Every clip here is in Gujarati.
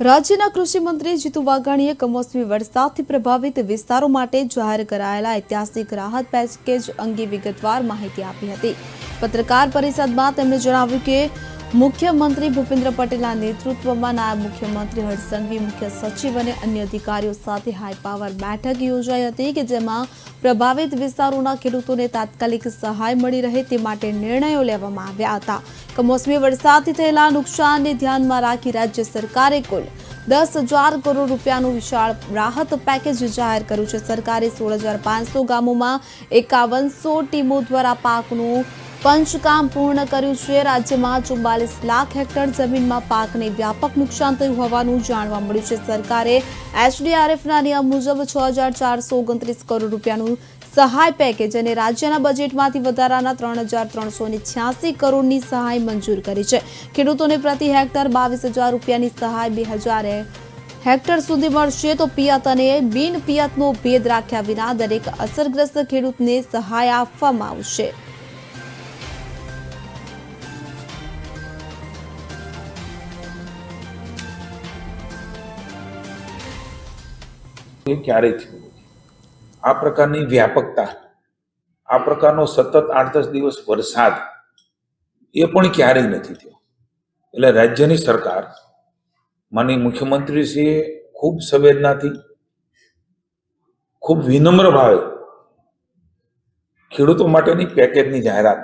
રાજ્યના કૃષિ મંત્રી જીતુ વાઘાણીએ કમોસમી વરસાદથી પ્રભાવિત વિસ્તારો માટે જાહેર કરાયેલા ઐતિહાસિક રાહત પેકેજ અંગે વિગતવાર માહિતી આપી હતી। પત્રકાર પરિષદમાં તેમણે જણાવ્યું કે મુખ્યમંત્રી ભૂપેન્દ્ર પટેલના નેતૃત્વમાં નાયબ મુખ્યમંત્રી હર્ષ સંઘવી, મુખ્ય સચિવ અને અન્ય અધિકારીઓ સાથે હાઈપાવર બેઠક યોજાઈ હતી કે જેમાં પ્રભાવિત વિસ્તારોના ખેડૂતોને તાત્કાલિક સહાય મળી રહે તે માટે નિર્ણયો લેવામાં આવ્યા હતા। કમોસમી વરસાદથી થયેલા નુકસાનને ધ્યાનમાં રાખી રાજ્ય સરકારે કુલ 10,000 કરોડ રૂપિયાનું વિશાળ રાહત પેકેજ જાહેર કર્યું છે। સરકારે 16,500 ગામોમાં 5100 ટીમો દ્વારા પાકનું પંચકામ પૂર્ણ કર્યું છે। રાજ્યમાં 44 લાખ હેક્ટર જમીનમાં પાકને વ્યાપક નુકસાન થયું હોવાનું જાણવા મળ્યું છે। સરકારે એસડીઆરએફના નિયમ મુજબ 6,429 કરોડ રૂપિયાનું સહાય પેકેજ અને રાજ્યના બજેટમાંથી વધારાના 3,386 કરોડની સહાય મંજૂર કરી છે। ખેડૂતોને પ્રતિ હેક્ટર 22,000 રૂપિયાની સહાય 2,000 હેક્ટર સુધી મળશે તો પિયત અને બિન પિયતનો ભેદ રાખ્યા વિના દરેક અસરગ્રસ્ત ખેડૂતને સહાય આપવામાં આવશે। ક્યારેય થયું આ પ્રકારની વ્યાપકતા, આ પ્રકારનો સતત 8-10 દિવસ વરસાદ એ પણ ક્યારેય નથી થયો। એટલે રાજ્યની સરકાર માનનીય મુખ્યમંત્રીશ્રીએ ખૂબ સંવેદનાથી, ખૂબ વિનમ્ર ભાવે ખેડૂતો માટેની પેકેજની જાહેરાત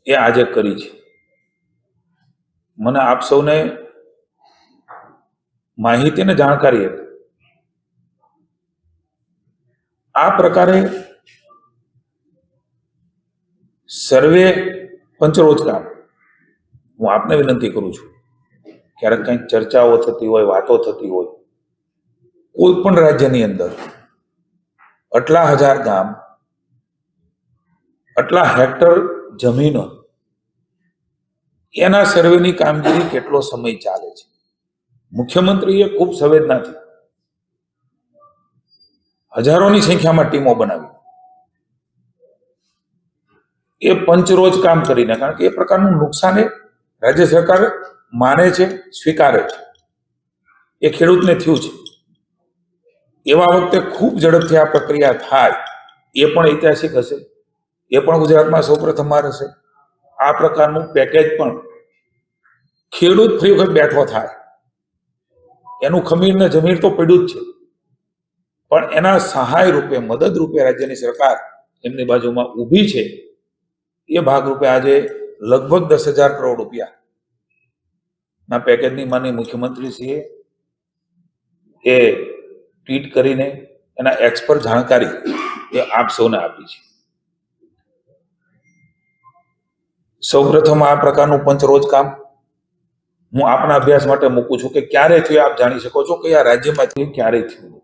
એ આજે કરી છે। મને આપ સૌને માહિતી અને જાણકારી હતી। આ પ્રકારે સર્વે પંચરોજ કામ હું આપને વિનંતી કરું છું, ક્યારેક કંઈક ચર્ચાઓ થતી હોય, વાતો થતી હોય, કોઈ પણ રાજ્યની અંદર આટલા હજાર ગામ, આટલા હેક્ટર જમીનો, એના સર્વેની કામગીરી કેટલો સમય ચાલે છે। મુખ્યમંત્રીએ ખૂબ સંવેદનાથી હજારોની સંખ્યામાં ટીમો બનાવી એ પંચરોજ કામ કરીને, કારણ કે એ પ્રકારનું નુકસાન એ રાજ્ય સરકાર માને છે, સ્વીકારે છે, એ ખેડૂતને થયું છે। એવા વખતે ખૂબ ઝડપથી આ પ્રક્રિયા થાય એ પણ ઐતિહાસિક હશે, એ પણ ગુજરાતમાં સૌપ્રથમવાર હશે। આ પ્રકારનું પેકેજ પણ ખેડૂત ફરી વખત બેઠો થાય, એનું ખમીર ને જમીર તો પડ્યું જ છે, પણ એના સહાય રૂપે, મદદ રૂપે રાજ્યની સરકાર એમની બાજુમાં ઊભી છે। એ ભાગરૂપે આજે લગભગ 10,000 કરોડ રૂપિયાના પેકેજની માનનીય મુખ્યમંત્રીશ્રીએ એ ટ્વીટ કરીને એના એક્સ પર જાણકારી એ આપ સૌને આપી છે। સૌપ્રથમ આ પ્રકારનું પંચરોજ કામ હું આપના અભ્યાસ માટે મૂકું છું કે ક્યારે થયું, આપ જાણી શકો છો કે આ રાજ્યમાં થયું, ક્યારે થયું।